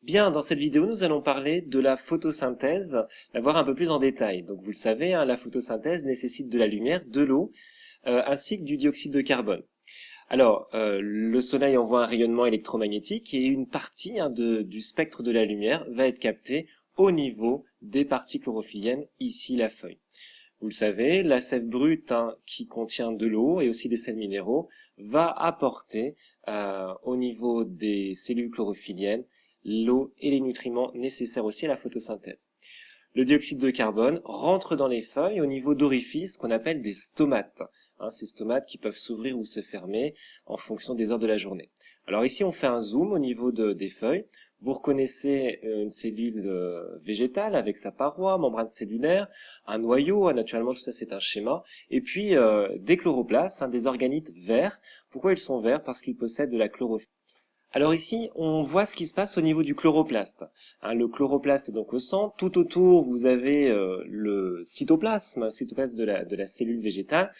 Bien, dans cette vidéo, nous allons parler de la photosynthèse, la voir un peu plus en détail. Donc vous le savez, hein, la photosynthèse nécessite de la lumière, de l'eau, ainsi que du dioxyde de carbone. Alors, le soleil envoie un rayonnement électromagnétique et une partie du spectre de la lumière va être captée au niveau des parties chlorophylliennes, ici la feuille. Vous le savez, la sève brute qui contient de l'eau et aussi des sels minéraux va apporter au niveau des cellules chlorophylliennes l'eau et les nutriments nécessaires aussi à la photosynthèse. Le dioxyde de carbone rentre dans les feuilles au niveau d'orifices qu'on appelle des stomates. Ces stomates qui peuvent s'ouvrir ou se fermer en fonction des heures de la journée. Alors ici, on fait un zoom au niveau des feuilles. Vous reconnaissez une cellule végétale avec sa paroi, membrane cellulaire, un noyau, naturellement tout ça c'est un schéma, et puis des chloroplastes, des organites verts. Pourquoi ils sont verts? Parce qu'ils possèdent de la chlorophylle. Alors ici, on voit ce qui se passe au niveau du chloroplaste. Le chloroplaste est donc au centre. Tout autour, vous avez le cytoplasme de la cellule végétale.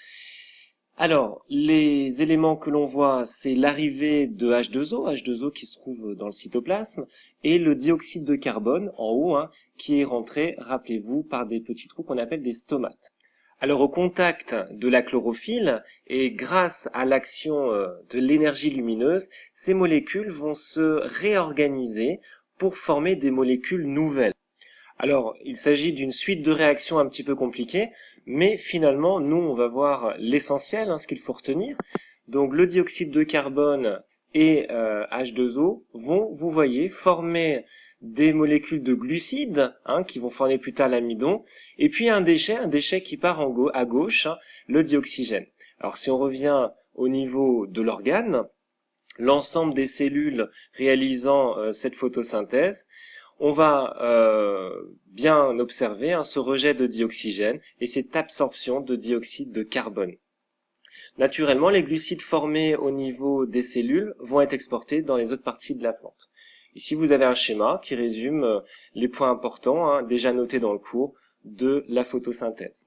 Alors, les éléments que l'on voit, c'est l'arrivée de H2O qui se trouve dans le cytoplasme, et le dioxyde de carbone en haut, qui est rentré, rappelez-vous, par des petits trous qu'on appelle des stomates. Alors, au contact de la chlorophylle, et grâce à l'action de l'énergie lumineuse, ces molécules vont se réorganiser pour former des molécules nouvelles. Alors, il s'agit d'une suite de réactions un petit peu compliquées, mais finalement, nous, on va voir l'essentiel, ce qu'il faut retenir. Donc, le dioxyde de carbone et H2O vont, vous voyez, former des molécules de glucides, qui vont former plus tard l'amidon, et puis un déchet qui part à gauche, le dioxygène. Alors, si on revient au niveau de l'organe, l'ensemble des cellules réalisant cette photosynthèse, on va bien observer ce rejet de dioxygène et cette absorption de dioxyde de carbone. Naturellement, les glucides formés au niveau des cellules vont être exportés dans les autres parties de la plante. Ici, vous avez un schéma qui résume les points importants déjà notés dans le cours de la photosynthèse.